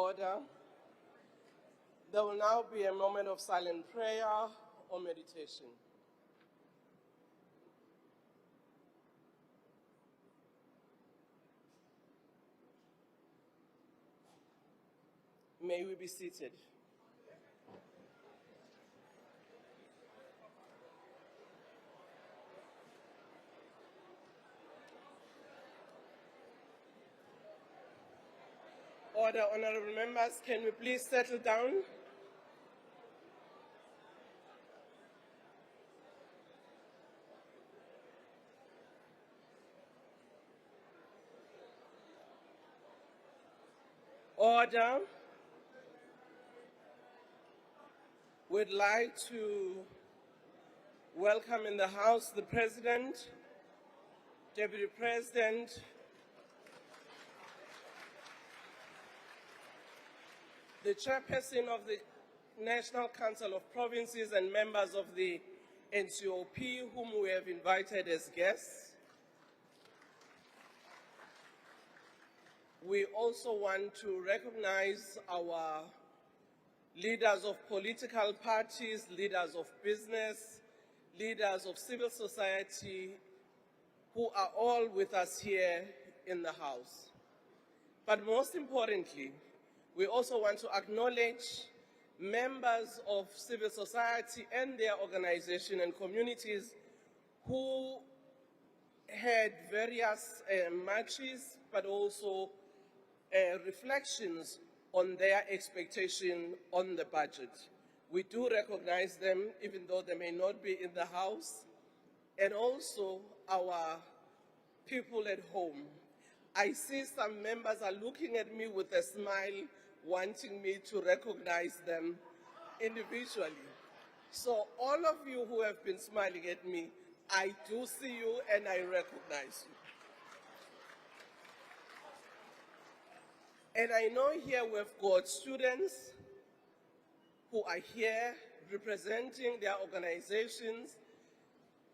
order. There will now be a moment of silent prayer or meditation. May we be seated. Order, honorable members, can we please settle down? Order. We'd like to welcome in the House the President, Deputy President, the Chairperson of the National Council of Provinces and members of the NCOP, whom we have invited as guests. We also want to recognize our leaders of political parties, leaders of business, leaders of civil society, who are all with us here in the House. But most importantly, we also want to acknowledge members of civil society and their organization and communities who had various matches, but also reflections on their expectation on the budget. We do recognize them, even though they may not be in the House, and also our people at home. I see some members are looking at me with a smile, wanting me to recognize them individually. So all of you who have been smiling at me, I do see you and I recognize you. And I know here we've got students who are here representing their organizations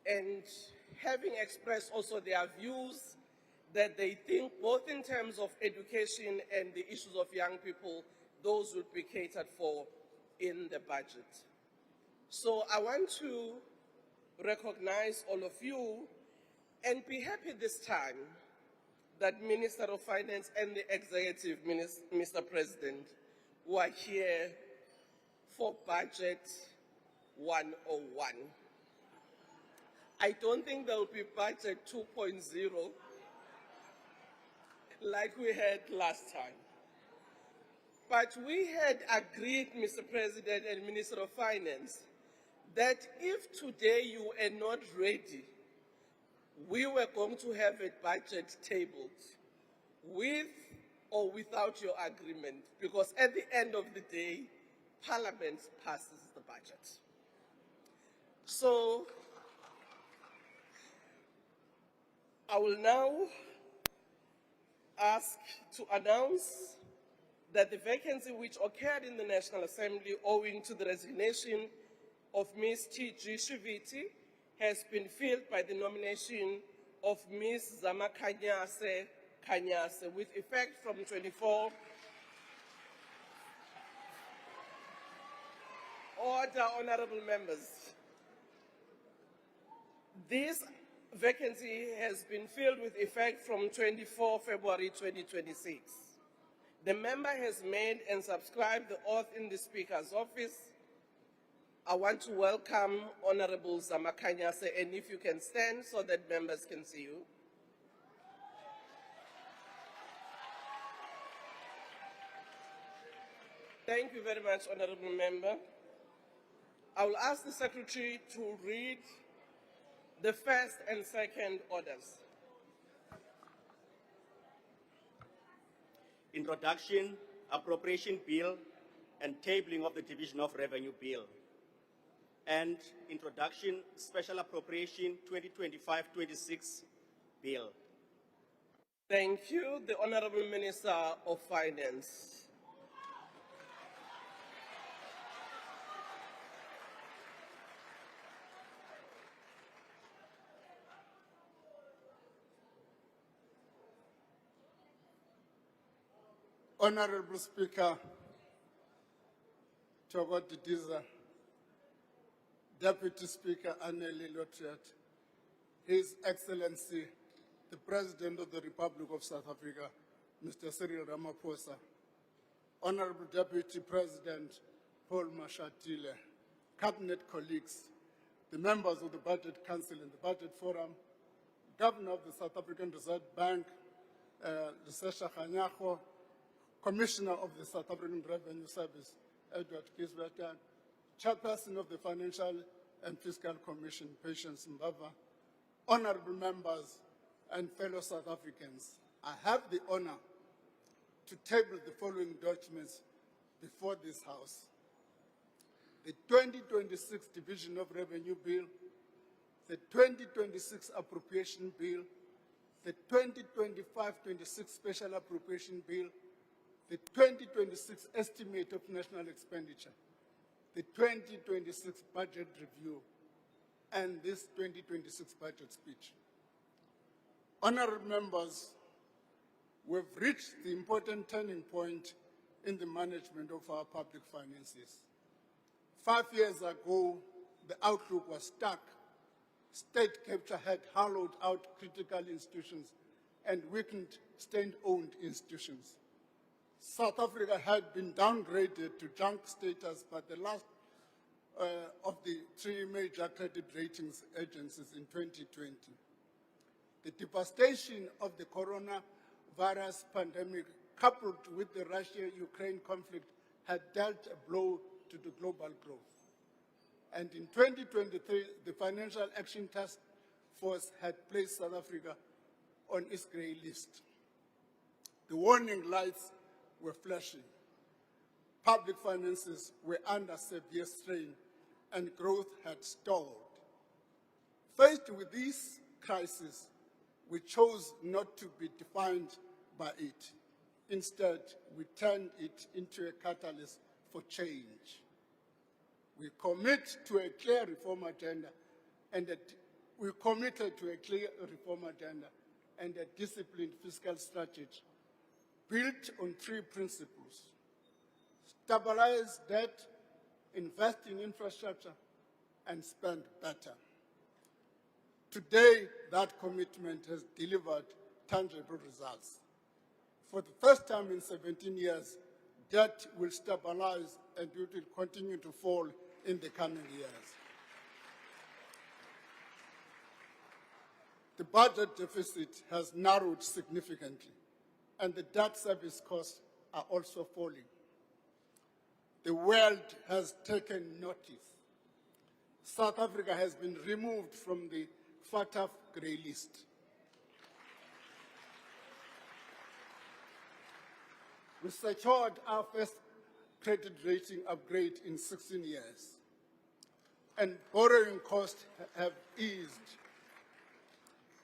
and having expressed also their views that they think both in terms of education and the issues of young people, those would be catered for in the budget. So I want to recognize all of you and be happy this time that Minister of Finance and the Executive, Mr. President, who are here for Budget 101. I don't think there will be Budget 2.0 like we had last time. But we had agreed, Mr. President and Minister of Finance, that if today you are not ready, we were going to have a budget tabled with or without your agreement, because at the end of the day, Parliament passes the budget. So I will now ask to announce that the vacancy which occurred in the National Assembly owing to the resignation of Ms. T.G. Shiviti has been filled by the nomination of Ms. Zamakanyase Kanyase with effect from 24. Order, honorable members. This vacancy has been filled with effect from 24 February 2026. The member has made and subscribed the oath in the Speaker's office. I want to welcome Honorable Zamakanyase, and if you can stand so that members can see you. Thank you very much, Honorable Member. I will ask the Secretary to read the first and second orders. Introduction, Appropriation Bill, and tabling of the Division of Revenue Bill. And Introduction, Special Appropriation 2025-26 Bill. Thank you. The Honorable Minister of Finance. Honorable Speaker, Togo Didiza, Deputy Speaker Anneli Lotriat, His Excellency, the President of the Republic of South Africa, Mr. Cyril Ramaphosa, Honorable Deputy President Paul Mashatile, Cabinet colleagues, the members of the Budget Council and the Budget Forum, Governor of the South African Reserve Bank, Lesesha Kganyago, Commissioner of the South African Revenue Service, Edward Kisbert, Chairperson of the Financial and Fiscal Commission, Patience Mbava, honorable members and fellow South Africans, I have the honor to table the following documents before this House. The 2026 Division of Revenue Bill, the 2026 Appropriation Bill, the 2025-26 Special Appropriation Bill, the 2026 Estimate of National Expenditure, the 2026 Budget Review, and this 2026 Budget Speech. Honorable members, we've reached the important turning point in the management of our public finances. 5 years ago, the outlook was stark. State capture had hollowed out critical institutions and weakened state-owned institutions. South Africa had been downgraded to junk status by the last of the three major credit ratings agencies in 2020. The devastation of the coronavirus pandemic, coupled with the Russia-Ukraine conflict, had dealt a blow to the global growth. And in 2023, the Financial Action Task Force had placed South Africa on its grey list. The warning lights were flashing. Public finances were under severe strain and growth had stalled. Faced with this crisis, we chose not to be defined by it. Instead, we turned it into a catalyst for change. We commit to a clear reform agenda and we committed to a clear reform agenda and a disciplined fiscal strategy built on three principles: stabilize debt, invest in infrastructure, and spend better. Today, that commitment has delivered tangible results. For the first time in 17 years, debt will stabilize and it will continue to fall in the coming years. The budget deficit has narrowed significantly, and the debt service costs are also falling. The world has taken notice. South Africa has been removed from the FATF grey list. We secured our first credit rating upgrade in 16 years, and borrowing costs have eased,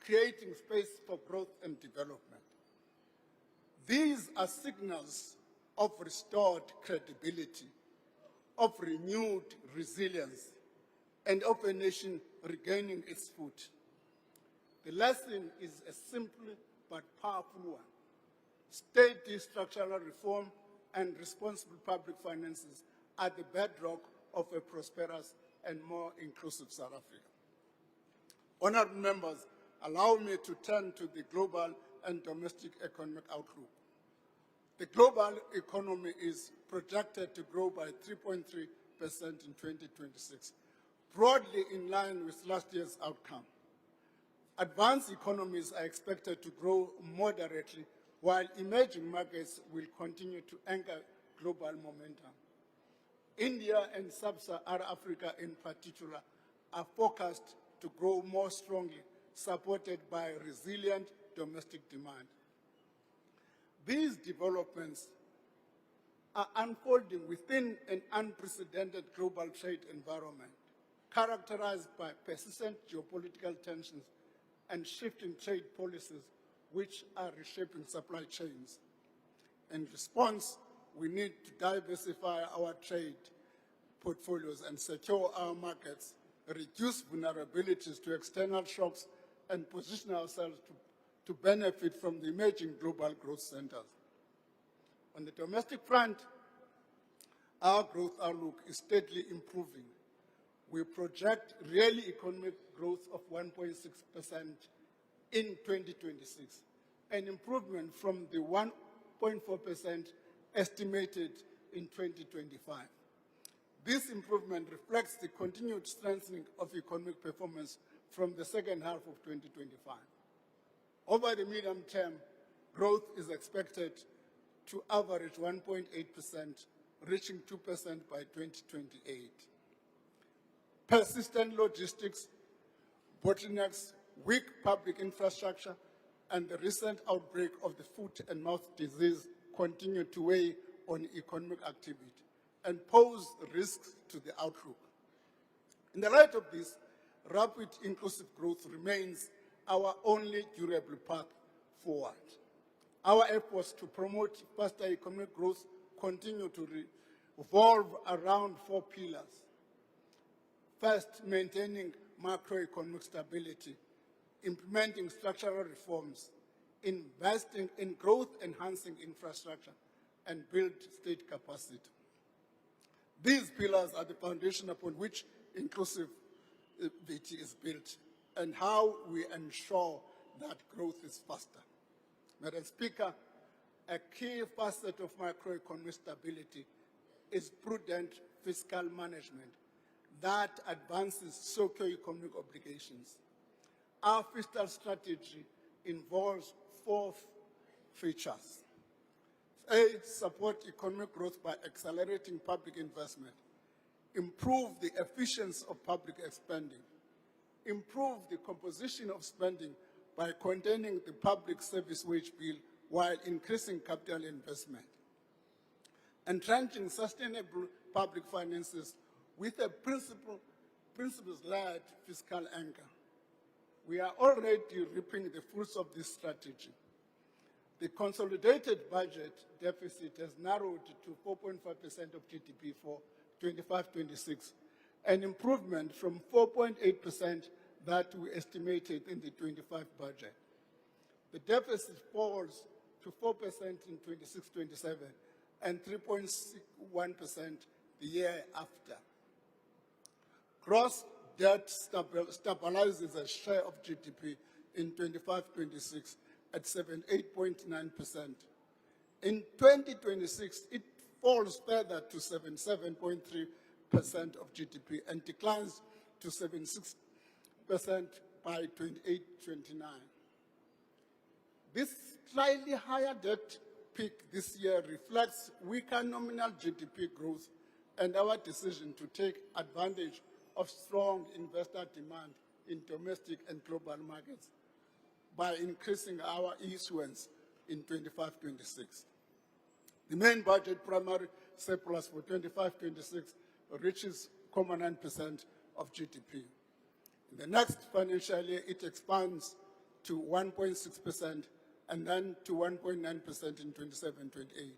creating space for growth and development. These are signals of restored credibility, of renewed resilience, and of a nation regaining its foot. The lesson is a simple but powerful one. Steady structural reform and responsible public finances are the bedrock of a prosperous and more inclusive South Africa. Honourable members, allow me to turn to the global and domestic economic outlook. The global economy is projected to grow by 3.3% in 2026, broadly in line with last year's outcome. Advanced economies are expected to grow moderately, while emerging markets will continue to anchor global momentum. India and sub-Saharan Africa in particular are forecast to grow more strongly, supported by resilient domestic demand. These developments are unfolding within an unprecedented global trade environment, characterized by persistent geopolitical tensions and shifting trade policies which are reshaping supply chains. In response, we need to diversify our trade portfolios and secure our markets, reduce vulnerabilities to external shocks, and position ourselves to benefit from the emerging global growth centers. On the domestic front, our growth outlook is steadily improving. We project real economic growth of 1.6% in 2026, an improvement from the 1.4% estimated in 2025. This improvement reflects the continued strengthening of economic performance from the second half of 2025. Over the medium term, growth is expected to average 1.8%, reaching 2% by 2028. Persistent logistics, bottlenecks, weak public infrastructure, and the recent outbreak of the foot and mouth disease continue to weigh on economic activity and pose risks to the outlook. In the light of this, rapid inclusive growth remains our only durable path forward. Our efforts to promote faster economic growth continue to revolve around 4 pillars. First, maintaining macroeconomic stability, implementing structural reforms, investing in growth-enhancing infrastructure, and build state capacity. These pillars are the foundation upon which inclusivity is built and how we ensure that growth is faster. Madam Speaker, a key facet of macroeconomic stability is prudent fiscal management that advances socio-economic obligations. Our fiscal strategy involves 4 features. A, support economic growth by accelerating public investment, improve the efficiency of public spending, improve the composition of spending by containing the public service wage bill while increasing capital investment, entrenching sustainable public finances with a principles-led fiscal anchor. We are already reaping the fruits of this strategy. The consolidated budget deficit has narrowed to 4.5% of GDP for 25-26, an improvement from 4.8% that we estimated in the 25 budget. The deficit falls to 4% in 26-27 and 3.1% the year after. Gross debt stabilizes as share of GDP in 25-26 at 78.9%. In 2026, it falls further to 77.3% of GDP and declines to 76% by 28-29. This slightly higher debt peak this year reflects weaker nominal GDP growth and our decision to take advantage of strong investor demand in domestic and global markets by increasing our issuance in 25-26. The main budget primary surplus for 25-26 reaches 0.9% of GDP. In the next financial year, it expands to 1.6% and then to 1.9% in 27-28.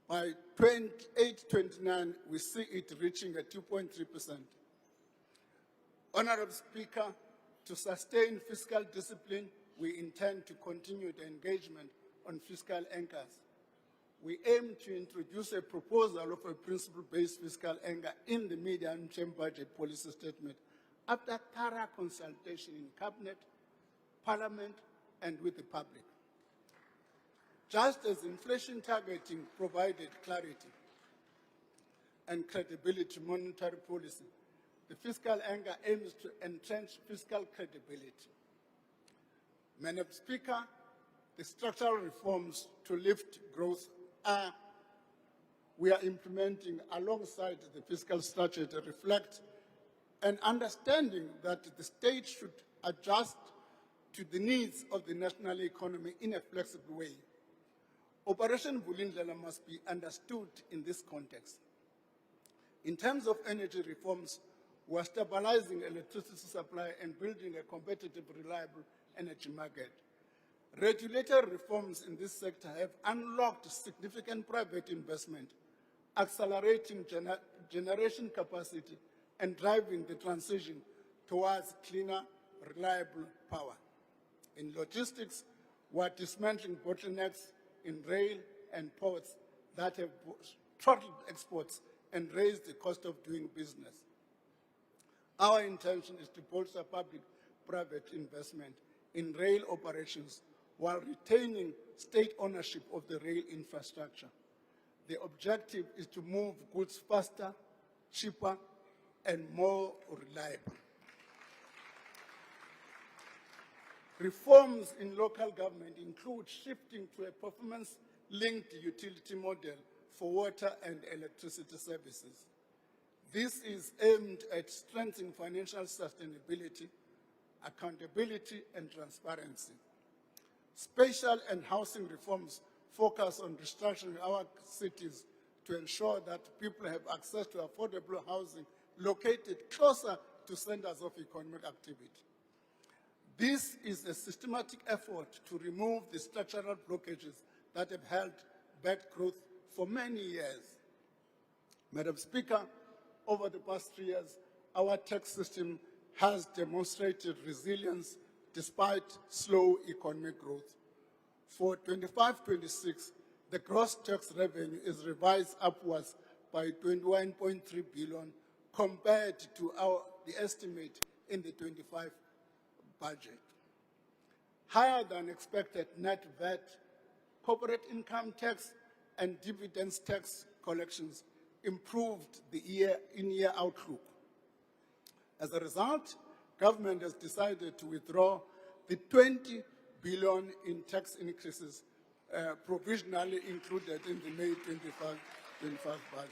By 28-29, we see it reaching a 2.3%. Honorable Speaker, to sustain fiscal discipline, we intend to continue the engagement on fiscal anchors. We aim to introduce a proposal of a principle-based fiscal anchor in the medium-term budget policy statement after thorough consultation in Cabinet, Parliament, and with the public. Just as inflation targeting provided clarity and credibility to monetary policy, the fiscal anchor aims to entrench fiscal credibility. Madam Speaker, the structural reforms to lift growth we are implementing alongside the fiscal strategy reflect an understanding that the state should adjust to the needs of the national economy in a flexible way. Operation Vulindlela must be understood in this context. In terms of energy reforms, we are stabilizing electricity supply and building a competitive, reliable energy market. Regulatory reforms in this sector have unlocked significant private investment, accelerating generation capacity and driving the transition towards cleaner, reliable power. In logistics, we are dismantling bottlenecks in rail and ports that have throttled exports and raised the cost of doing business. Our intention is to bolster public-private investment in rail operations while retaining state ownership of the rail infrastructure. The objective is to move goods faster, cheaper, and more reliable. Reforms in local government include shifting to a performance-linked utility model for water and electricity services. This is aimed at strengthening financial sustainability, accountability, and transparency. Spatial and housing reforms focus on restructuring our cities to ensure that people have access to affordable housing located closer to centers of economic activity. This is a systematic effort to remove the structural blockages that have held back growth for many years. Madam Speaker, over the past 3 years, our tax system has demonstrated resilience despite slow economic growth. For 25-26, the gross tax revenue is revised upwards by 21.3 billion compared to the estimate in the 25 budget. Higher than expected net VAT, corporate income tax, and dividends tax collections improved the in-year outlook. As a result, government has decided to withdraw the 20 billion in tax increases provisionally included in the May 25 budget.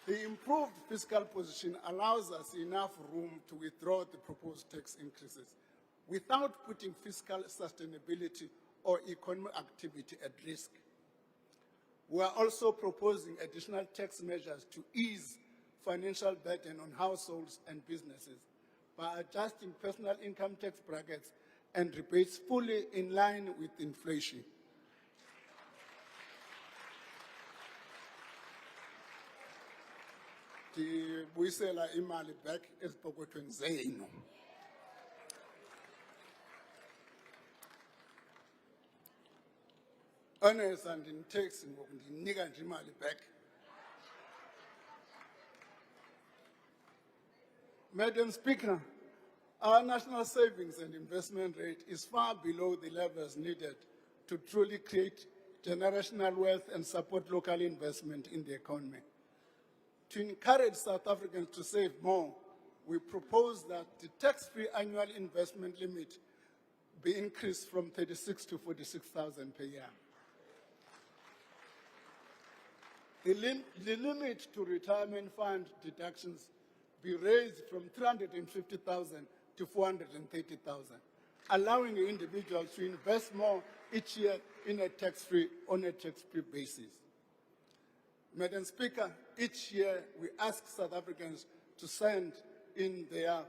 The improved fiscal position allows us enough room to withdraw the proposed tax increases without putting fiscal sustainability or economic activity at risk. We are also proposing additional tax measures to ease financial burden on households and businesses by adjusting personal income tax brackets and rebates fully in line with inflation. Ndibuyisela imali back ezipokothweni zenu. Honest and in tax ngoku ndinika nje imali back. Madam Speaker, our national savings and investment rate is far below the levels needed to truly create generational wealth and support local investment in the economy. To encourage South Africans to save more, we propose that the tax-free annual investment limit be increased from 36 to 46,000 per year. The limit to retirement fund deductions be raised from 350,000 to 430,000, allowing individuals to invest more each year on a tax-free basis. Madam Speaker, each year we ask South Africans to send in their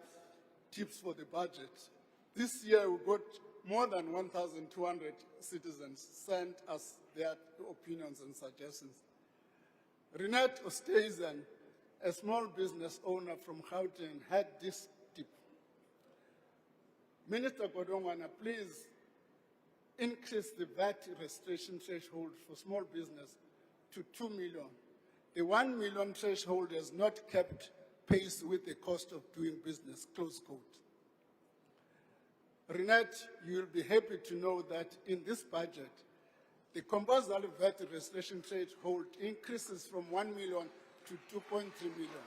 tips for the budget. This year we got more than 1,200 citizens sent us their opinions and suggestions. Renate Oosthuizen, a small business owner from Gauteng, had this tip. Minister Godongwana, please increase the VAT registration threshold for small business to 2 million. The 1 million threshold has not kept pace with the cost of doing business, close quote. Renate, you will be happy to know that in this budget, the compulsory VAT registration threshold increases from 1 million to 2.3 million.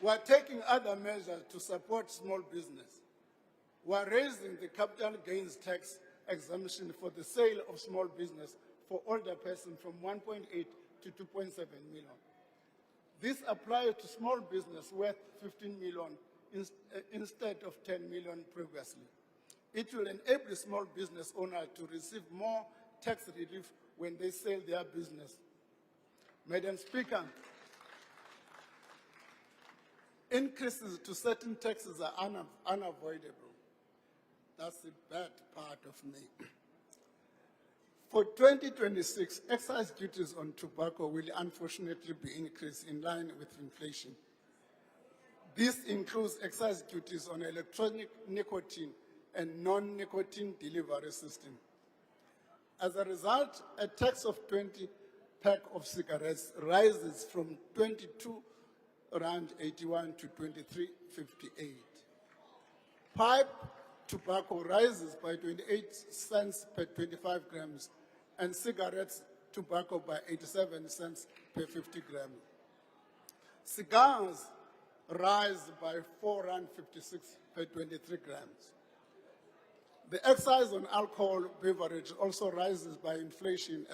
We are taking other measures to support small business. We are raising the capital gains tax exemption for the sale of small business for older persons from 1.8 to 2.7 million. This applies to small business worth 15 million instead of 10 million previously. It will enable small business owners to receive more tax relief when they sell their business. Madam Speaker, increases to certain taxes are unavoidable. That's the bad part of me. For 2026, excise duties on tobacco will unfortunately be increased in line with inflation. This includes excise duties on electronic nicotine and non-nicotine delivery system. As a result, a tax of 20 pack of cigarettes rises from 22.81 to 23.58. Pipe tobacco rises by 28 cents per 25 grams, and cigarettes tobacco by 87 cents per 50 grams. Cigars rise by R4.56 per 23 grams. The excise on alcohol beverage also rises by inflation.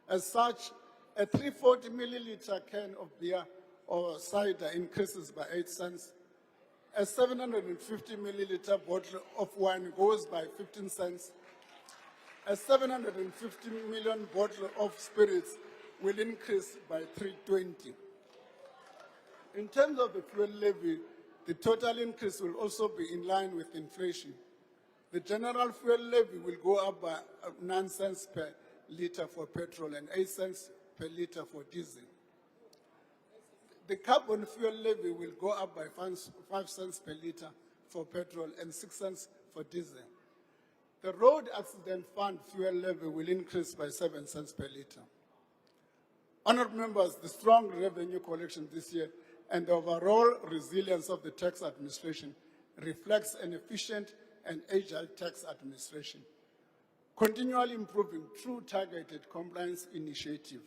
As such, a 340 milliliter can of beer or cider increases by 8 cents. A 750 milliliter bottle of wine goes by 15 cents. A 750 million bottle of spirits will increase by 320. In terms of the fuel levy, the total increase will also be in line with inflation. The general fuel levy will go up by 9 cents per liter for petrol and 8 cents per liter for diesel. The carbon fuel levy will go up by 5 cents per liter for petrol and 6 cents for diesel. The road accident fund fuel levy will increase by 7 cents per liter. Honourable members, the strong revenue collection this year and the overall resilience of the tax administration reflects an efficient and agile tax administration, continually improving through targeted compliance initiative.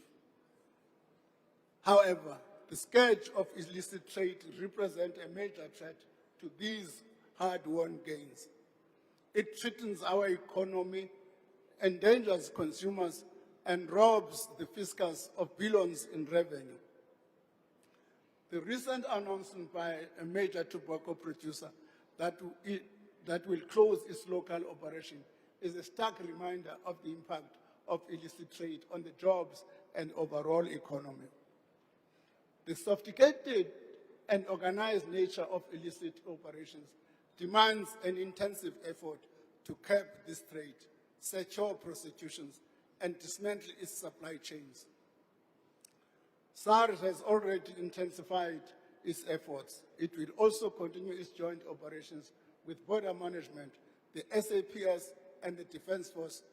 However, the scourge of illicit trade represents a major threat to these hard-won gains. It threatens our economy, endangers consumers, and robs the fiscals of billions in revenue. The recent announcement by a major tobacco producer that will close its local operation is a stark reminder of the impact of illicit trade on the jobs and overall economy. The sophisticated and organized nature of illicit operations demands an intensive effort to curb this trade, secure prostitutions, and dismantle its supply chains. SARS has already intensified its efforts. It will also continue its joint operations with border management, the SAPS, and the Defense Force.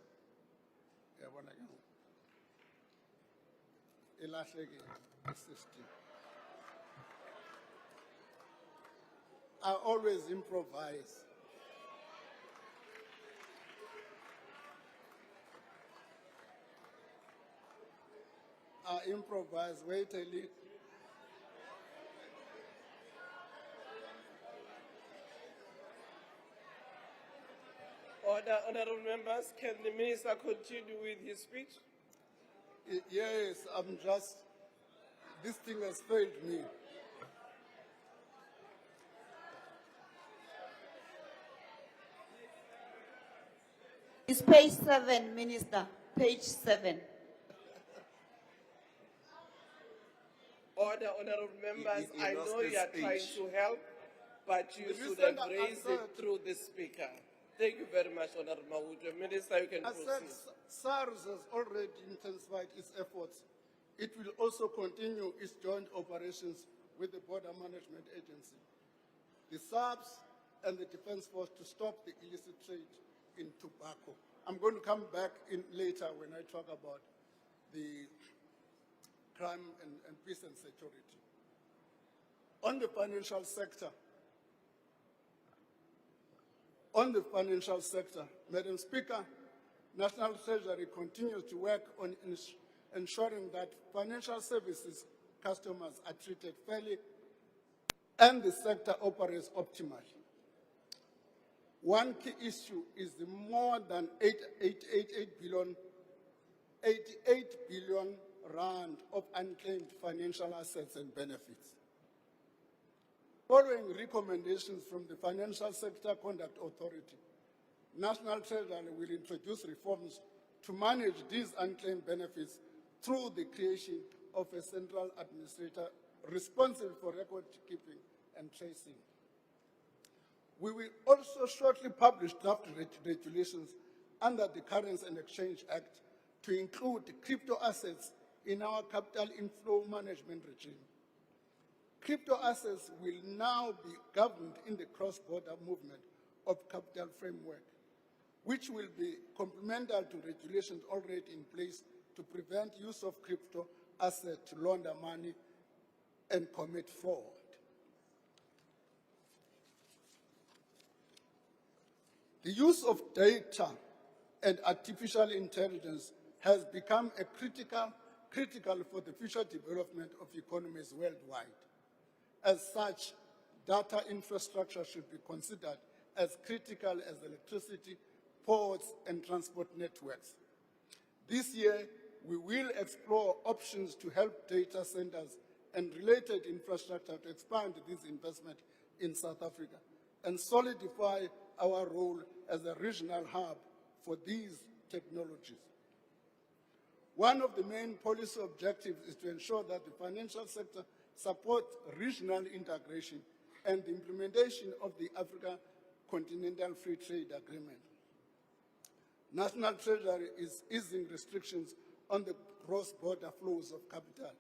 I always improvise. Wait a little. Order, honourable members, can the minister continue with his speech? Yes, this thing has failed me. It's page 7, Minister, page 7. Order, honourable members, I know you are trying to help, but you should have raised it through the speaker. Thank you very much, Honourable Mawujo. Minister, you can proceed. I said SARS has already intensified its efforts. It will also continue its joint operations with the Border Management Agency, the SAPS, and the Defense Force to stop the illicit trade in tobacco. I'm going to come back in later when I talk about the crime and peace and security. On the financial sector, Madam Speaker, National Treasury continues to work on ensuring that financial services customers are treated fairly and the sector operates optimally. One key issue is the more than 88 billion rand of unclaimed financial assets and benefits. Following recommendations from the Financial Sector Conduct Authority, National Treasury will introduce reforms to manage these unclaimed benefits through the creation of a central administrator responsible for record keeping and tracing. We will also shortly publish draft regulations under the Currency and Exchange Act to include crypto assets in our capital inflow management regime. Crypto assets will now be governed in the cross-border movement of capital framework, which will be complementary to regulations already in place to prevent use of crypto assets to launder money and commit fraud. The use of data and artificial intelligence has become a critical for the future development of economies worldwide. As such, data infrastructure should be considered as critical as electricity, ports, and transport networks. This year, we will explore options to help data centers and related infrastructure to expand this investment in South Africa and solidify our role as a regional hub for these technologies. One of the main policy objectives is to ensure that the financial sector supports regional integration and the implementation of the Africa Continental Free Trade Agreement. National Treasury is easing restrictions on the cross-border flows of capital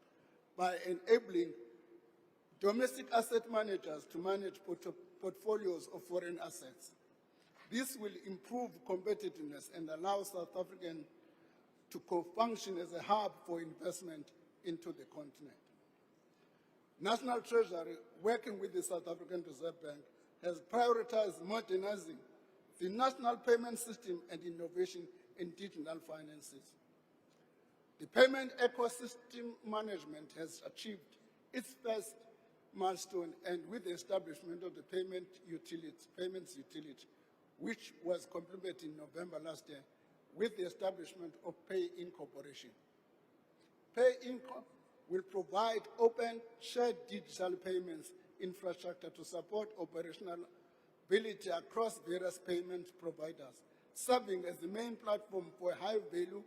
by enabling domestic asset managers to manage portfolios of foreign assets. This will improve competitiveness and allow South Africans to co-function as a hub for investment into the continent. National Treasury, working with the South African Reserve Bank, has prioritized modernizing the national payment system and innovation in digital finances. The payment ecosystem management has achieved its first milestone, and with the establishment of the payments utility, which was completed in November last year, with the establishment of Pay-in Corporation. Pay-in will provide open, shared digital payments infrastructure to support operational ability across various payment providers, serving as the main platform for high value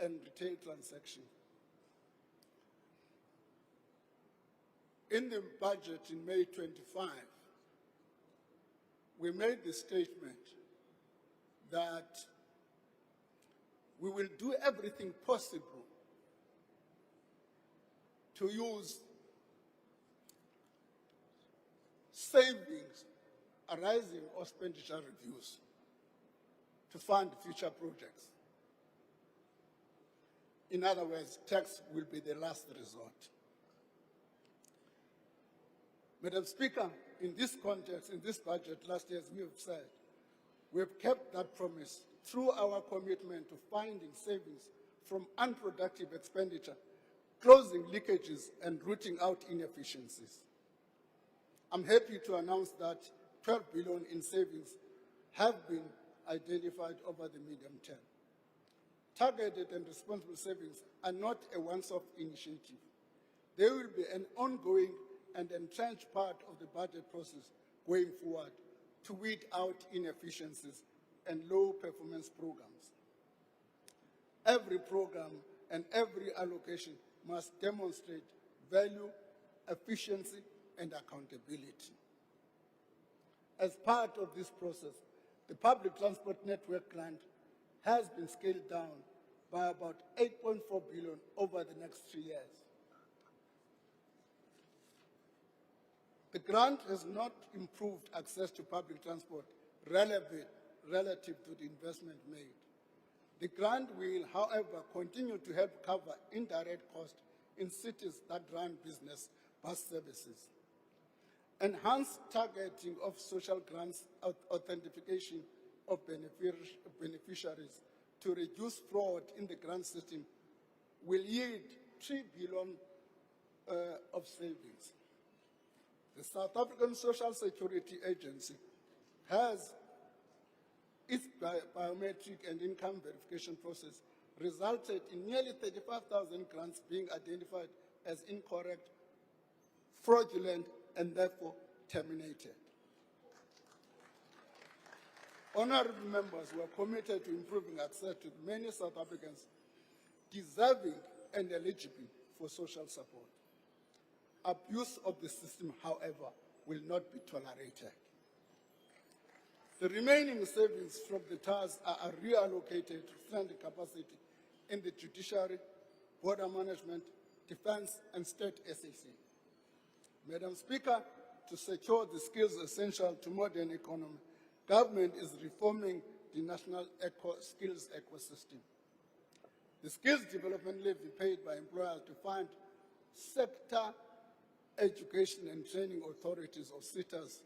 and retail transactions. In the budget in May 25, we made the statement that we will do everything possible to use savings arising or expenditure reviews to fund future projects. In other words, tax will be the last resort. Madam Speaker, in this context, in this budget, last year, as we have said, we have kept that promise through our commitment to finding savings from unproductive expenditure, closing leakages, and rooting out inefficiencies. I'm happy to announce that 12 billion in savings have been identified over the medium term. Targeted and responsible savings are not a once-off initiative. They will be an ongoing and entrenched part of the budget process going forward to weed out inefficiencies and low-performance programs. Every program and every allocation must demonstrate value, efficiency, and accountability. As part of this process, the public transport network grant has been scaled down by about 8.4 billion over the next 3 years. The grant has not improved access to public transport relative to the investment made. The grant will, however, continue to help cover indirect costs in cities that run business bus services. Enhanced targeting of social grants authentication of beneficiaries to reduce fraud in the grant system will yield 3 billion of savings. The South African Social Security Agency has its biometric and income verification process resulted in nearly 35,000 grants being identified as incorrect, fraudulent, and therefore terminated. Honorable members, we are committed to improving access to many South Africans deserving and eligible for social support. Abuse of the system, however, will not be tolerated. The remaining savings from the TARs are reallocated to strengthen capacity in the judiciary, border management, defense, and state SAC. Madam Speaker, to secure the skills essential to modern economy, government is reforming the national skills ecosystem. The skills development levy paid by employers to fund sector education and training authorities or SETAs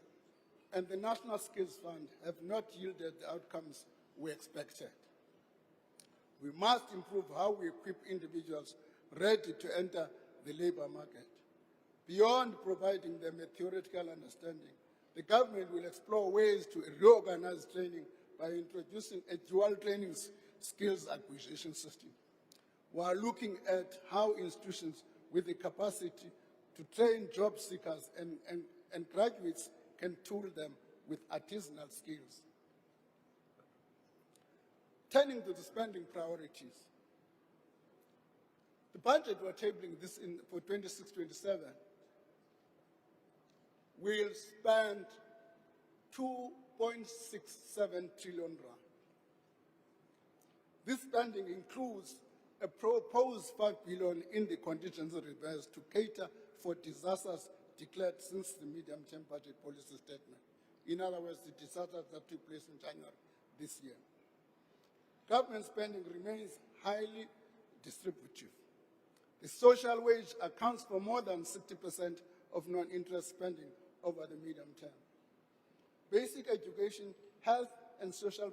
and the National Skills Fund have not yielded the outcomes we expected. We must improve how we equip individuals ready to enter the labor market. Beyond providing them a theoretical understanding, the government will explore ways to reorganize training by introducing a dual training skills acquisition system. We are looking at how institutions with the capacity to train job seekers and graduates can tool them with artisanal skills. Turning to the spending priorities, the budget we're tabling this in for 26-27 will spend 2.67 trillion rand. This spending includes a proposed 5 billion in the contingency reserves to cater for disasters declared since the medium-term budget policy statement. In other words, the disasters that took place in January this year. Government spending remains highly distributive. The social wage accounts for more than 60% of non-interest spending over the medium term. Basic education, health, and social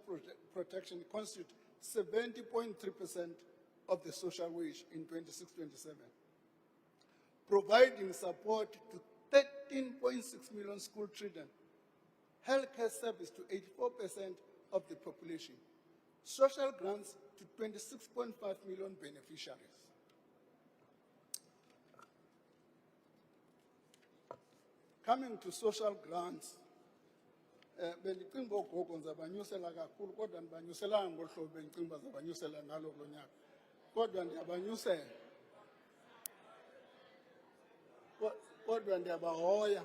protection constitute 70.3% of the social wage in 26-27, providing support to 13.6 million school children, healthcare service to 84% of the population, social grants to 26.5 million beneficiaries. Coming to social grants, bendicinga ogogo ndizabanyusela kakhulu kodwa ndibanyuselanga ngolu hlobo bendicinga bazabanyusela ngalo kulo nyaka. Kodwa ndiyabanyusela. Kodwa ndiyabahoya.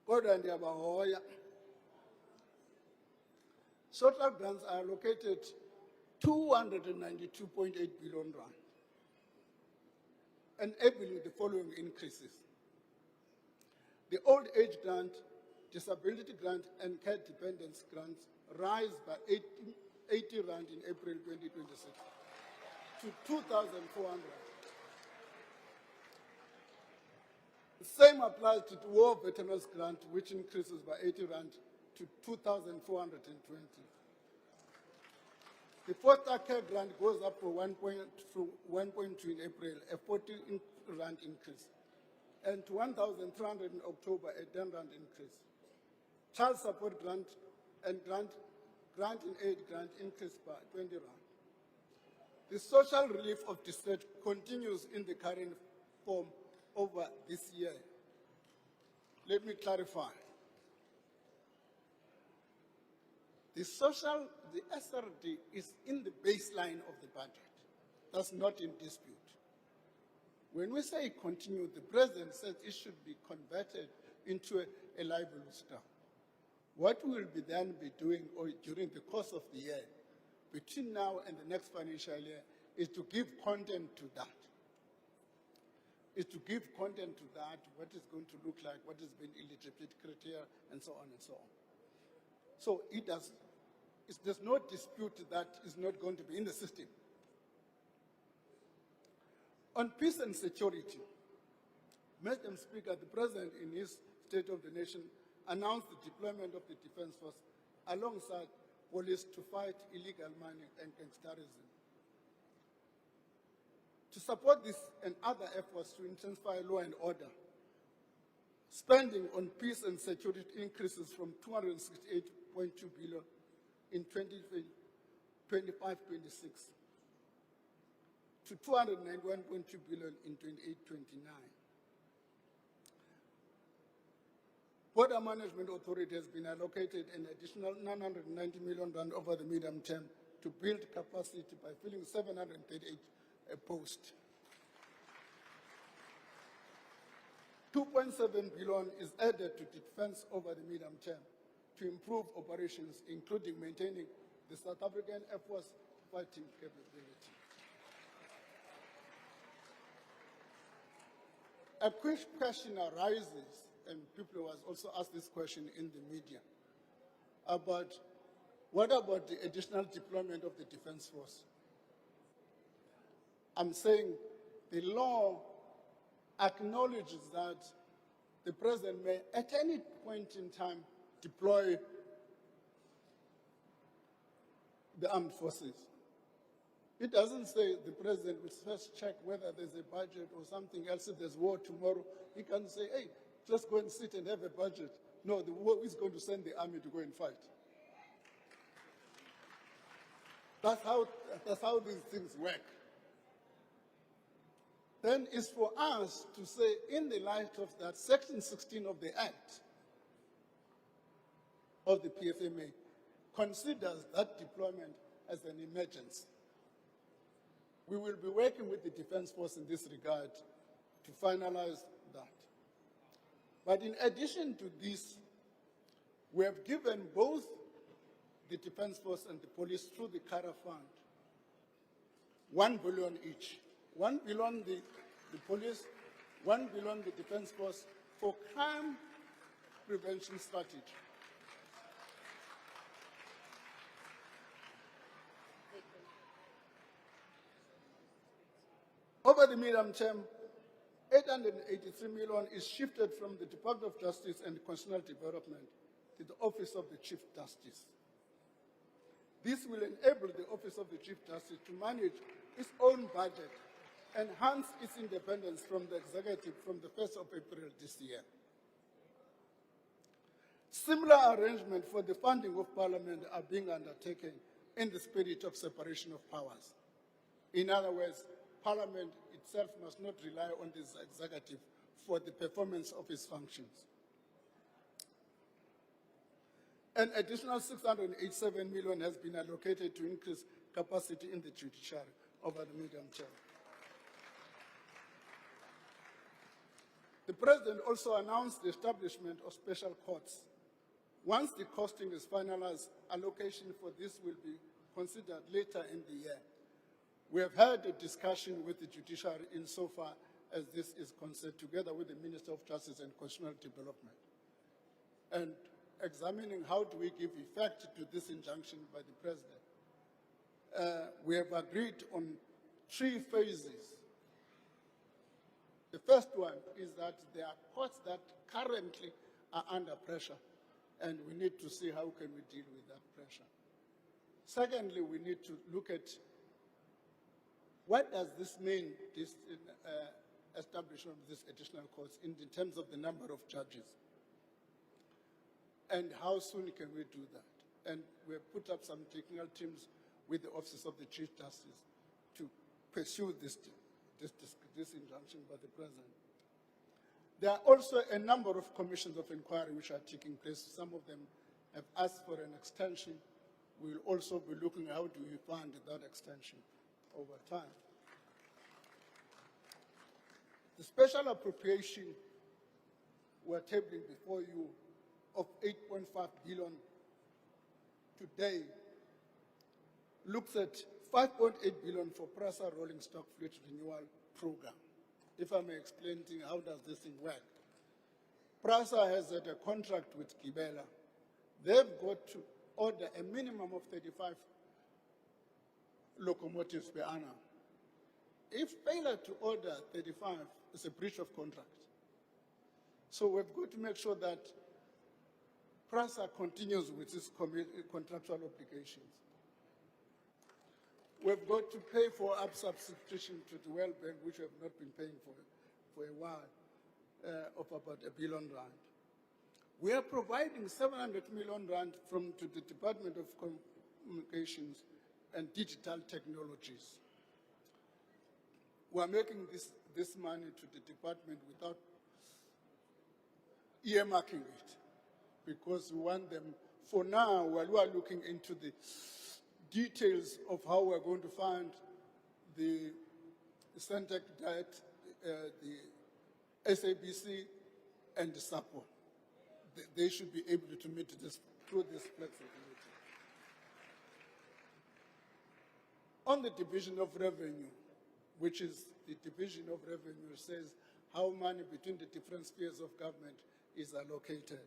Kodwa ndiyabahoya. Social grants are allocated 292.8 billion rand, enabling the following increases. The old age grant, disability grant, and care dependence grants rise by 80 rand in April 2026 to 2,400. The same applies to the War Veterans Grant, which increases by 80 rand to 2,420. The foster care grant goes up from 1.2 in April, a 40 rand increase, and to 1,300 in October, a 10 rand increase. Child support grant and grant in aid grant increased by 20 rand. The social relief of the state continues in the current form over this year. Let me clarify. The SRD is in the baseline of the budget. That's not in dispute. When we say continue, the president said it should be converted into a liability grant. What we will then be doing during the course of the year, between now and the next financial year, is to give content to that. Is to give content to that, what it's going to look like, what has been eligibility criteria, and so on and so on. So there's no dispute that is not going to be in the system. On peace and security, Madam Speaker, the President in his State of the Nation announced the deployment of the Defense Force alongside police to fight illegal mining and gangsterism. To support this and other efforts to intensify law and order, spending on peace and security increases from 268.2 billion in 25-26 to 291.2 billion in 28-29. Border Management Authority has been allocated an additional 990 million rand over the medium term to build capacity by filling 738 posts. 2.7 billion is added to defense over the medium term to improve operations, including maintaining the South African Air Force fighting capability. a quick question arises, and people was also asked this question in the media, about what about the additional deployment of the Defense Force? I'm saying the law acknowledges that the President may at any point in time deploy the armed forces. It doesn't say the President will first check whether there's a budget or something else. If there's war tomorrow, he can say, hey, just go and sit and have a budget. No, the war is going to send the army to go and fight. That's how these things work. Then it's for us to say, in the light of that, Section 16 of the Act of the PFMA considers that deployment as an emergency. We will be working with the Defense Force in this regard to finalize that. But in addition to this, we have given both the Defense Force and the police through the CARA Fund 1 billion each. 1 billion the police, 1 billion the Defense Force for crime prevention strategy. Over the medium term, 883 million is shifted from the Department of Justice and Constitutional Development to the Office of the Chief Justice. This will enable the Office of the Chief Justice to manage its own budget, enhance its independence from the executive from the 1st of April this year. Similar arrangements for the funding of Parliament are being undertaken in the spirit of separation of powers. In other words, Parliament itself must not rely on the executive for the performance of its functions. An additional 687 million has been allocated to increase capacity in the judiciary over the medium term. The President also announced the establishment of special courts. Once the costing is finalized, allocation for this will be considered later in the year. We have had a discussion with the Judiciary insofar as this is concerned, together with the Minister of Justice and Constitutional Development, and examining how do we give effect to this injunction by the President. We have agreed on 3 phases. The first one is that there are courts that currently are under pressure, and we need to see how can we deal with that pressure. Secondly, we need to look at what does this mean, this establishment of these additional courts in terms of the number of judges, and how soon can we do that? And we have put up some technical teams with the Office of the Chief Justice to pursue this injunction by the President. There are also a number of commissions of inquiry which are taking place. Some of them have asked for an extension. We will also be looking at how do we fund that extension over time. The special appropriation we're tabling before you of 8.5 billion today looks at 5.8 billion for PRASA rolling stock fleet renewal program. If I may explain to you, how does this thing work? PRASA has had a contract with Gibela. They've got to order a minimum of 35 locomotives per annum. If failure to order 35 is a breach of contract. So we've got to make sure that PRASA continues with its contractual obligations. We've got to pay for up subscription to the World Bank, which we have not been paying for a while, of about R1 billion. We are providing 700 million rand to the Department of Communications and Digital Technologies. We are making this money to the department without earmarking it, because we want them, for now, while we are looking into the details of how we're going to fund the Centec debt, the SABC, and the SAPO. They should be able to meet this through this flexibility. On the division of revenue, which is the division of revenue, says how money between the different spheres of government is allocated.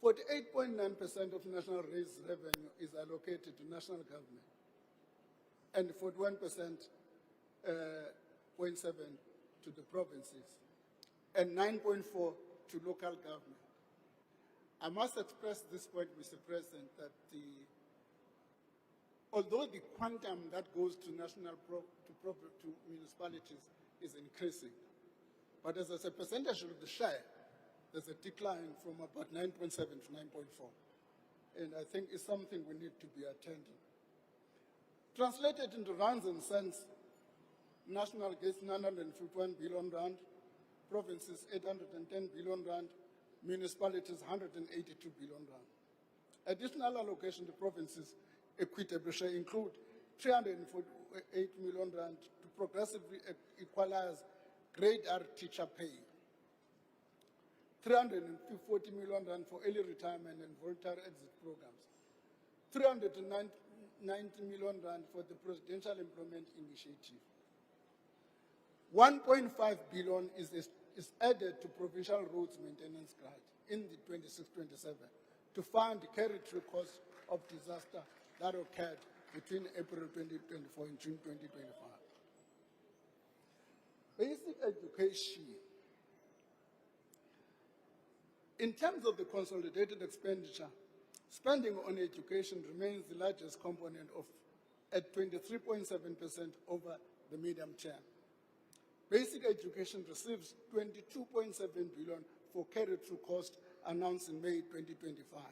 48.9% of national raised revenue is allocated to national government, and 41.7% to the provinces, and 9.4% to local government. I must express this point, Mr. President, that although the quantum that goes to to municipalities is increasing, but as a percentage of the share, there's a decline from about 9.7 to 9.4. And I think it's something we need to be attending. Translated into rands and cents, national gets 951 billion rand, provinces 810 billion rand, municipalities 182 billion rand. Additional allocation to provinces equitable share include 348 million rand to progressively equalize grade R teacher pay, 340 million rand for early retirement and voluntary exit programs, 390 million rand for the Presidential Employment Initiative. 1.5 billion is added to provincial roads maintenance grant in the 26-27 to fund the carry-through cost of disaster that occurred between April 2024 and June 2025. Basic education. In terms of the consolidated expenditure, spending on education remains the largest component at 23.7% over the medium term. Basic education receives 22.7 billion for carry-through cost announced in May 2025.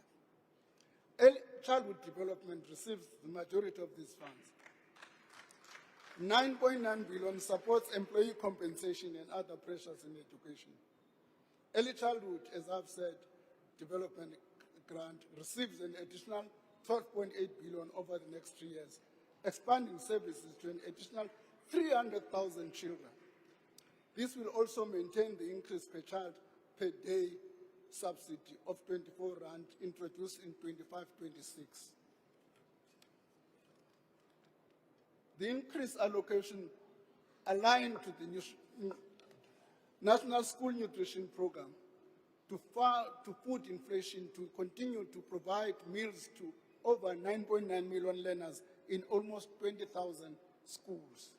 Early childhood development receives the majority of these funds. 9.9 billion supports employee compensation and other pressures in education. Early childhood, as I've said, development grant receives an additional 12.8 billion over the next 3 years, expanding services to an additional 300,000 children. This will also maintain the increase per child per day subsidy of 24 rand introduced in 25-26. The increased allocation aligned to the National School Nutrition Program to food inflation to continue to provide meals to over 9.9 million learners in almost 20,000 schools.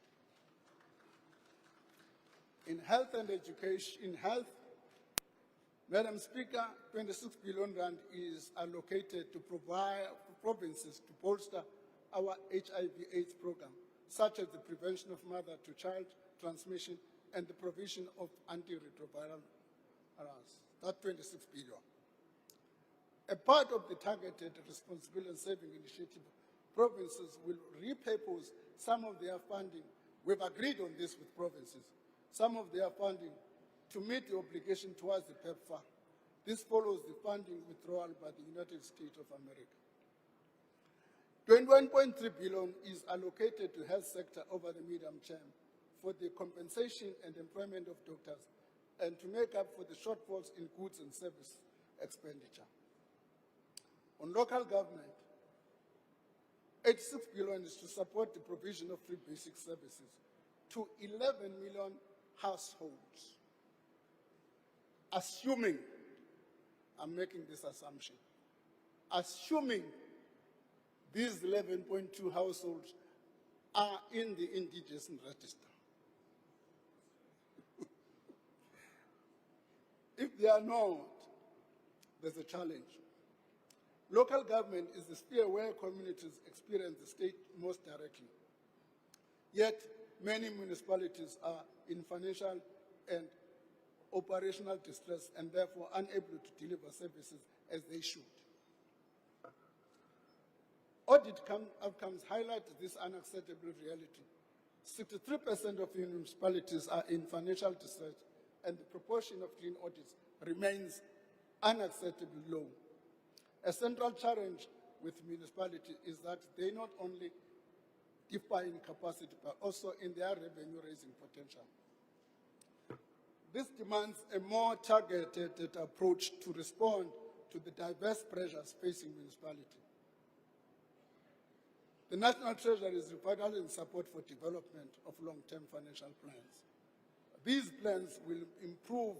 In health and education, Madam Speaker, 26 billion rand is allocated to provide provinces to bolster our HIV/AIDS program, such as the prevention of mother-to-child transmission and the provision of antiretroviral drugs. That's 26 billion. A part of the targeted responsible and saving initiative, provinces will repurpose some of their funding. We've agreed on this with provinces. Some of their funding to meet the obligation towards the PEPFAR. This follows the funding withdrawal by the United States of America. 21.3 billion is allocated to health sector over the medium term for the compensation and employment of doctors and to make up for the shortfalls in goods and service expenditure. On local government, 86 billion is to support the provision of free basic services to 11 million households. Assuming, I'm making this assumption, assuming these 11.2 households are in the indigent register. If they are not, there's a challenge. Local government is the sphere where communities experience the state most directly. Yet, many municipalities are in financial and operational distress and therefore unable to deliver services as they should. Audit outcomes highlight this unacceptable reality. 63% of municipalities are in financial distress, and the proportion of clean audits remains unacceptably low. A central challenge with municipalities is that they not only differ in capacity, but also in their revenue-raising potential. This demands a more targeted approach to respond to the diverse pressures facing municipalities. The National Treasury is vital in support for development of long-term financial plans. These plans will improve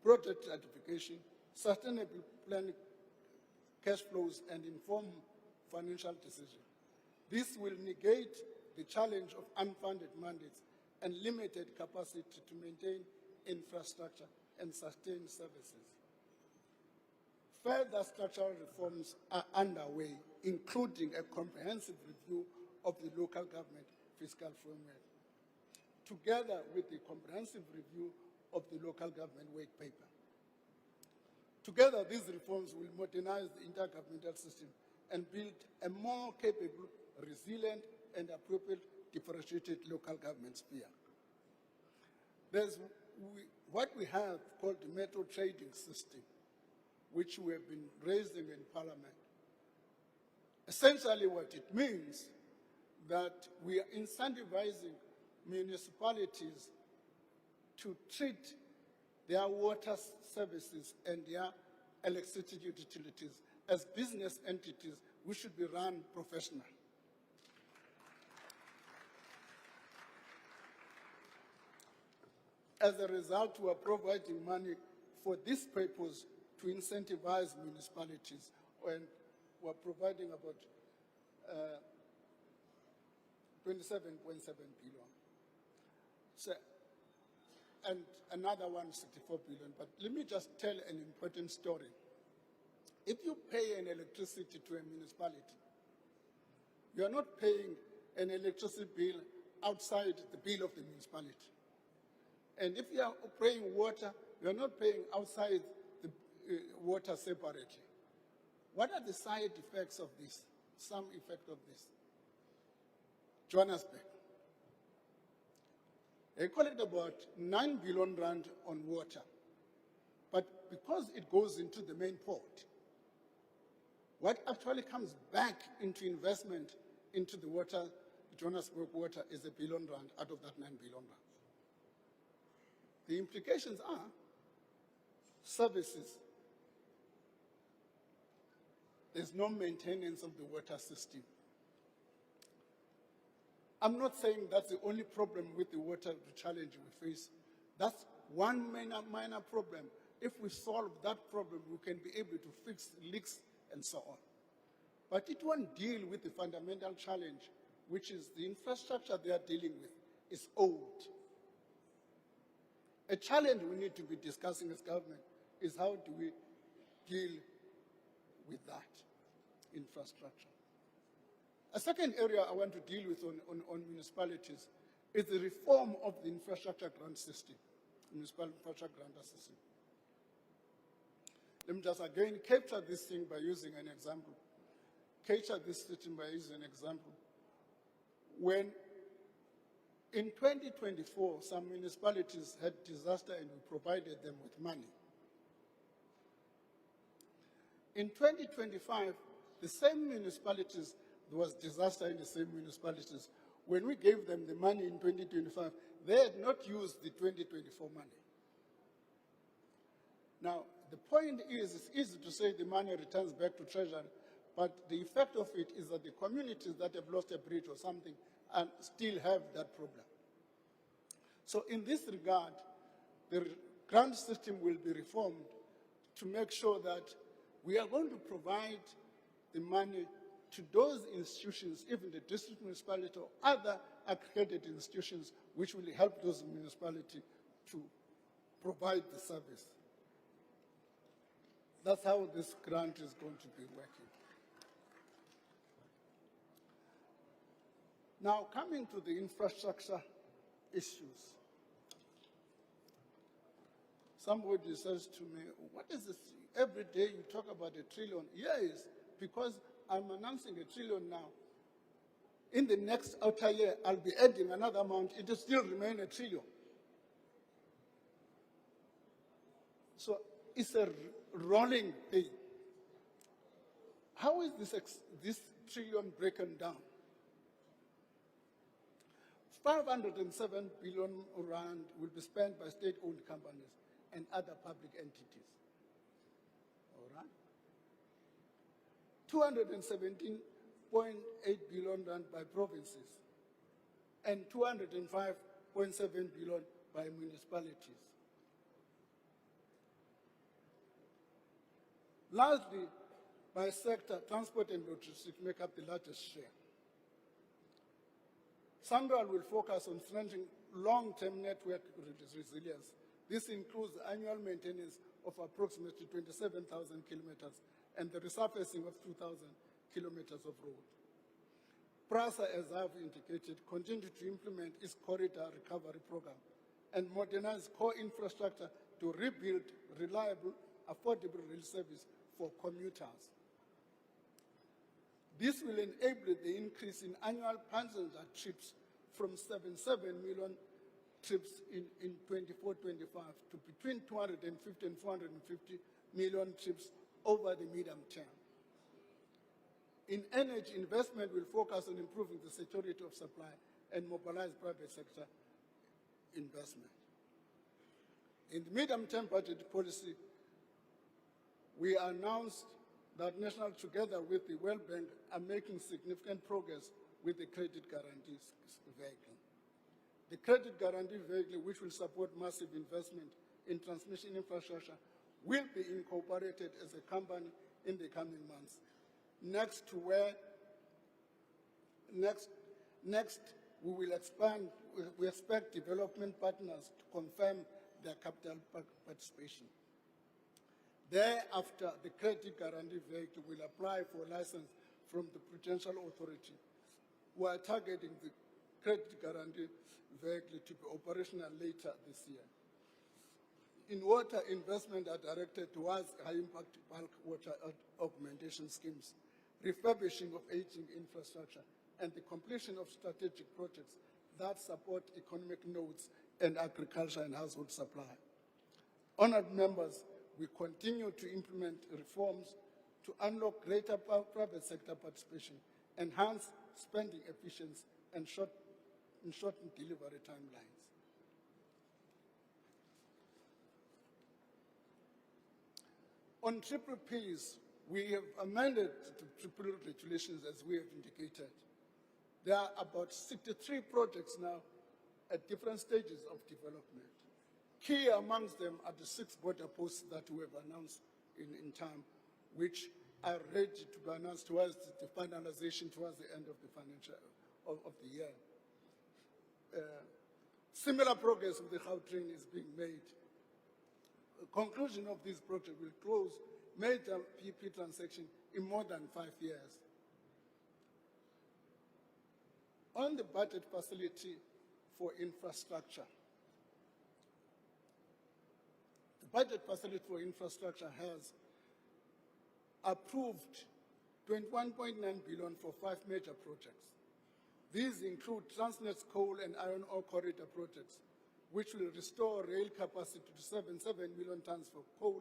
project identification, sustainable planning, cash flows, and inform financial decisions. This will negate the challenge of unfunded mandates and limited capacity to maintain infrastructure and sustain services. Further structural reforms are underway, including a comprehensive review of the local government fiscal framework, together with the comprehensive review of the local government work paper. Together, these reforms will modernize the intergovernmental system and build a more capable, resilient, and appropriate differentiated local government sphere. There's what we have called the metro trading system, which we have been raising in Parliament. Essentially what it means that we are incentivizing municipalities to treat their water services and their electricity utilities as business entities which should be run professionally. As a result, we are providing money for this purpose to incentivize municipalities, and we are providing about 27.7 billion. So, and another 164 billion. But let me just tell an important story. If you pay an electricity to a municipality, you are not paying an electricity bill outside the bill of the municipality. And if you are paying water, you are not paying outside the water separately. What are the side effects of this? Some effect of this. Johannesburg. They collect about 9 billion rand on water. But because it goes into the main port, what actually comes back into investment into the water, Johannesburg water, is 1 billion rand out of that 9 billion rand. The implications are services. There's no maintenance of the water system. I'm not saying that's the only problem with the water challenge we face. That's one minor problem. If we solve that problem, we can be able to fix leaks and so on. But it won't deal with the fundamental challenge, which is the infrastructure they are dealing with is old. A challenge we need to be discussing as government is how do we deal with that infrastructure. A second area I want to deal with on municipalities is the reform of the infrastructure grant system, municipal infrastructure grant system. Let me just again capture this thing by using an example. Capture this system by using an example. When in 2024, some municipalities had disaster and we provided them with money. In 2025, the same municipalities, there was disaster in the same municipalities. When we gave them the money in 2025, they had not used the 2024 money. Now, the point is, it's easy to say the money returns back to Treasury, but the effect of it is that the communities that have lost a bridge or something and still have that problem. So in this regard, the grant system will be reformed to make sure that we are going to provide the money to those institutions, even the district municipality or other accredited institutions, which will help those municipalities to provide the service. That's how this grant is going to be working. Now, coming to the infrastructure issues. Somebody says to me, what is this? Every day you talk about $1 trillion. Yes, because I'm announcing $1 trillion now. In the next outer year, I'll be adding another amount. It will still remain $1 trillion. So it's a rolling thing. How is this trillion broken down? 507 billion rand will be spent by state-owned companies and other public entities. All right? 217.8 billion rand by provinces and 205.7 billion by municipalities. Largely, by sector, transport and logistics make up the largest share. SANRAL will focus on strengthening long-term network resilience. This includes annual maintenance of approximately 27,000 kilometers and the resurfacing of 2,000 kilometers of road. PRASA, as I've indicated, continues to implement its corridor recovery program and modernize core infrastructure to rebuild reliable, affordable rail service for commuters. This will enable the increase in annual passenger trips from 77 million trips in 24-25 to between 250 and 450 million trips over the medium term. In energy, investment will focus on improving the security of supply and mobilize private sector investment. In the medium-term budget policy, we announced that National, together with the World Bank, are making significant progress with the credit guarantee vehicle. The credit guarantee vehicle, which will support massive investment in transmission infrastructure, will be incorporated as a company in the coming months. Next, we will expand. We expect development partners to confirm their capital participation. Thereafter, the credit guarantee vehicle will apply for a license from the Prudential Authority. We are targeting the credit guarantee vehicle to be operational later this year. In water, investment are directed towards high-impact bulk water augmentation schemes, refurbishing of aging infrastructure, and the completion of strategic projects that support economic nodes and agriculture and household supply. Honored members, we continue to implement reforms to unlock greater private sector participation, enhance spending efficiency, and shorten delivery timelines. On triple Ps, we have amended the triple regulations as we have indicated. There are about 63 projects now at different stages of development. Key amongst them are the 6 border posts that we have announced in time, which are ready to be announced towards the finalization towards the end of the financial of the year. Similar progress with the Gautrain is being made. The conclusion of this project will close major PP transactions in more than 5 years. On the budget facility for infrastructure, the budget facility for infrastructure has approved 21.9 billion for 5 major projects. These include Transnet's coal and iron ore corridor projects, which will restore rail capacity to 7 million tons for coal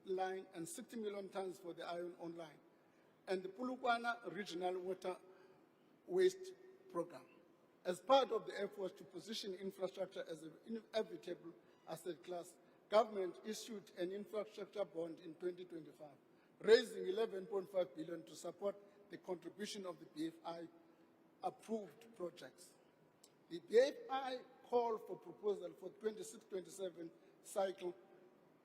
line and 60 million tons for the iron ore line, and the Polokwane Regional Water Waste Program. As part of the efforts to position infrastructure as an inevitable asset class, government issued an infrastructure bond in 2025, raising 11.5 billion to support the contribution of the BFI approved projects. The BFI call for proposal for 26-27 cycle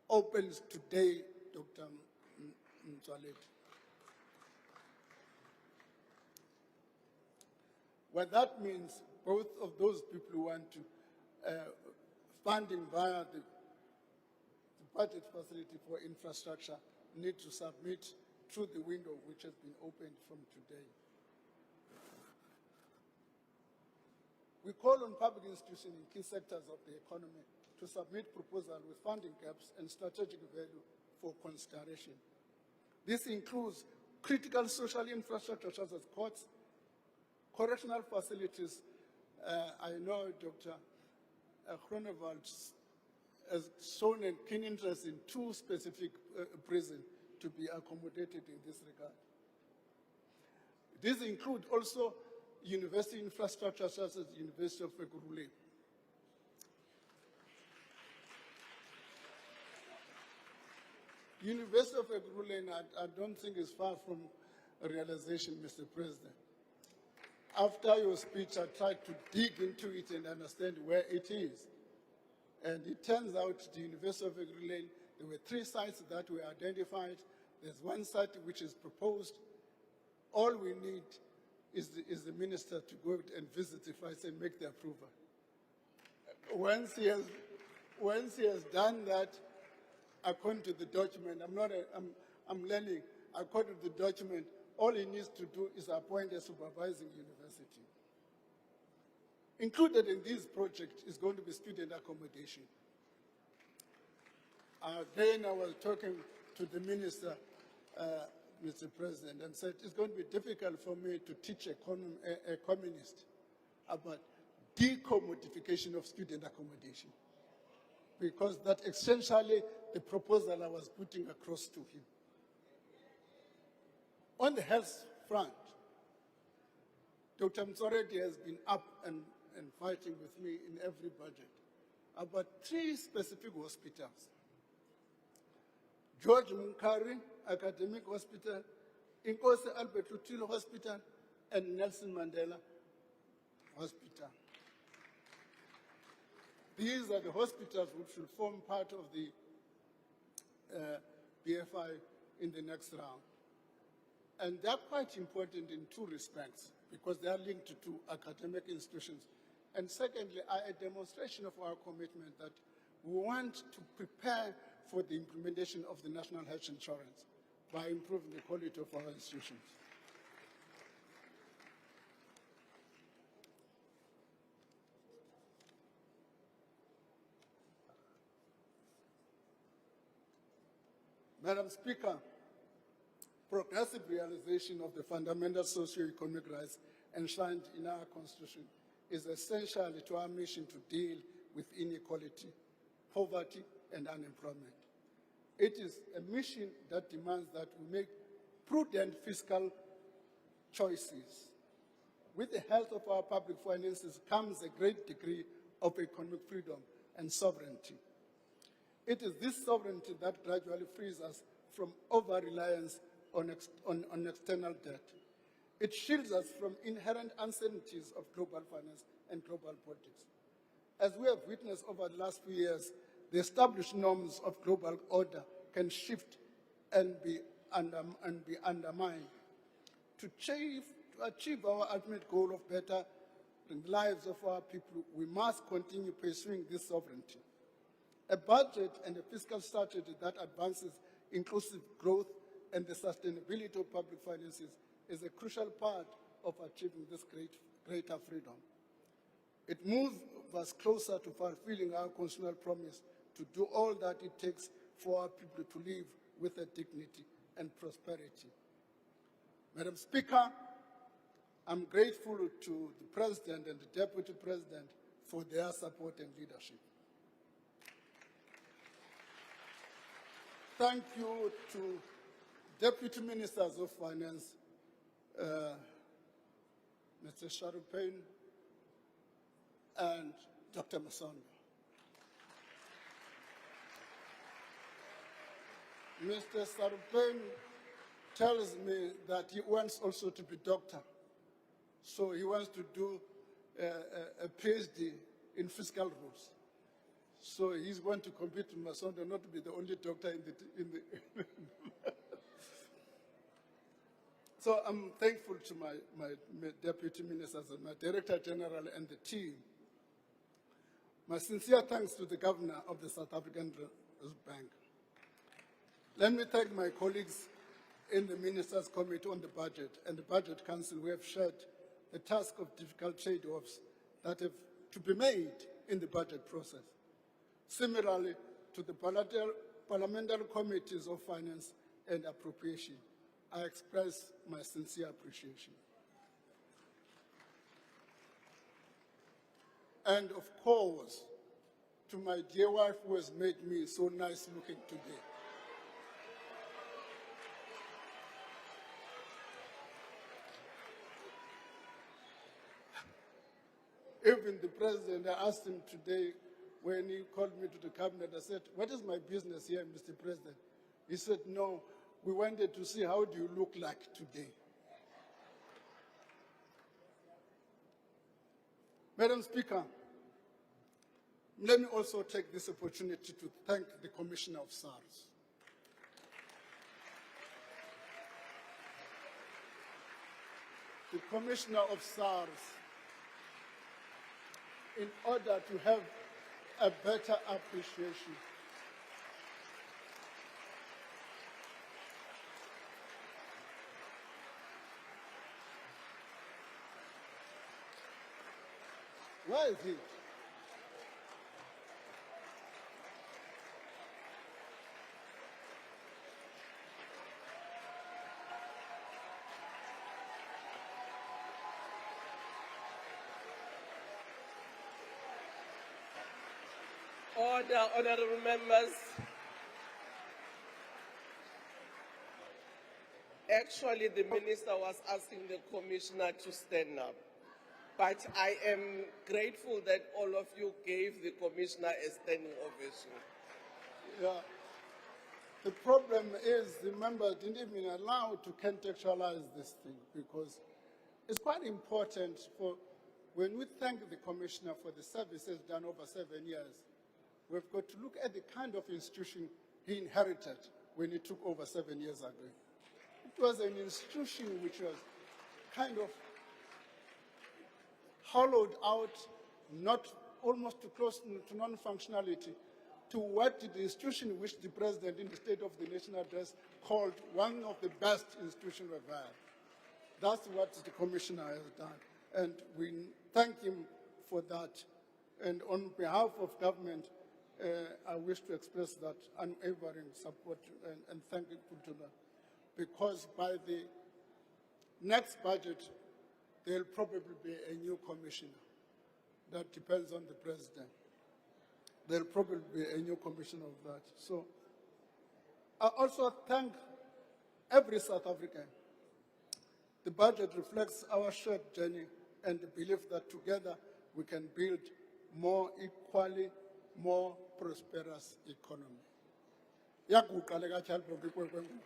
opens today, Dr. Mtswalet. What that means, both of those people who want to funding via the budget facility for infrastructure need to submit through the window which has been opened from today. We call on public institutions in key sectors of the economy to submit proposals with funding gaps and strategic value for consideration. This includes critical social infrastructure such as courts, correctional facilities. I know Dr. Groenewald has shown a keen interest in 2 specific prisons to be accommodated in this regard. These include also university infrastructure such as the University of Ekurhuleni. University of Ekurhuleni, I don't think is far from a realization, Mr. President. After your speech, I tried to dig into it and understand where it is. And it turns out the University of Ekurhuleni, there were 3 sites that were identified. There's 1 site which is proposed. All we need is the minister to go and visit the sites and make the approval. Once he has done that, according to the document, I'm learning, according to the document, all he needs to do is appoint a supervising university. Included in this project is going to be student accommodation. Then I was talking to the minister, Mr. President, and said it's going to be difficult for me to teach a communist about decommodification of student accommodation, because that's essentially the proposal I was putting across to him. On the health front, Dr. Mtsoredi has been up and fighting with me in every budget about 3 specific hospitals. George Munkari Academic Hospital, Inkosi Albert Lutilo Hospital, and Nelson Mandela Hospital. These are the hospitals which will form part of the BFI in the next round. And they're quite important in 2 respects, because they are linked to academic institutions. And secondly, a demonstration of our commitment that we want to prepare for the implementation of the National Health Insurance by improving the quality of our institutions. Madam Speaker, progressive realization of the fundamental socio-economic rights enshrined in our Constitution is essential to our mission to deal with inequality, poverty, and unemployment. It is a mission that demands that we make prudent fiscal choices. With the health of our public finances comes a great degree of economic freedom and sovereignty. It is this sovereignty that gradually frees us from over-reliance on external debt. It shields us from inherent uncertainties of global finance and global politics. As we have witnessed over the last few years, the established norms of global order can shift and be undermined. To achieve our ultimate goal of better the lives of our people, we must continue pursuing this sovereignty. A budget and a fiscal strategy that advances inclusive growth and the sustainability of public finances is a crucial part of achieving this greater freedom. It moves us closer to fulfilling our constitutional promise to do all that it takes for our people to live with a dignity and prosperity. Madam Speaker, I'm grateful to the President and the Deputy President for their support and leadership. Thank you to Deputy Ministers of Finance, Mr. Sharupain and Dr. Masondo. Mr. Sharupain tells me that he wants also to be doctor. So he wants to do a PhD in fiscal rules. So he's going to compete with Masondo, not to be the only doctor in the So I'm thankful to my deputy ministers and my director general and the team. My sincere thanks to the governor of the South African Reserve Bank. Let me thank my colleagues in the Ministers' Committee on the Budget and the Budget Council who have shared the task of difficult trade-offs that have to be made in the budget process. Similarly, to the parliamentary committees of finance and appropriation, I express my sincere appreciation. And of course, to my dear wife who has made me so nice looking today. Even the president, I asked him today when he called me to the cabinet, I said, what is my business here, Mr. President? He said, no, we wanted to see how do you look like today. Madam Speaker, Let me also take this opportunity to thank the Commissioner of SARS. The Commissioner of SARS, in order to have a better appreciation where is he? Order, honorable members. Actually, the minister was asking the commissioner to stand up. But I am grateful that all of you gave the commissioner a standing ovation. Yeah. The problem is the members didn't even allow to contextualize this thing, because it's quite important for, when we thank the commissioner for the services done over 7 years, we've got to look at the kind of institution he inherited when he took over 7 years ago. It was an institution which was kind of hollowed out, not almost too close to non-functionality, to what the institution which the president in the State of the Nation address called one of the best institutions we've had. That's what the commissioner has done, and we thank him for that. And on behalf of government, I wish to express that unwavering support and thank you to that, because by the next budget, there'll probably be a new commissioner. That depends on the president. There'll probably be a new commissioner of that. So I also thank every South African. The budget reflects our shared journey and the belief that together we can build more equally, more prosperous economy. Yakuqala kaChalbongo ikwenkwenku.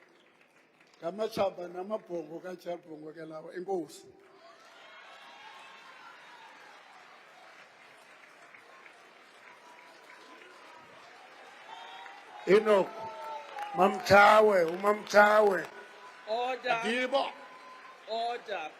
Ngamachaba namabhongo kaChalbongo ke lawa enkosi. Enoch, Mamchawe, Umamchawe. Order. Adibo. Order.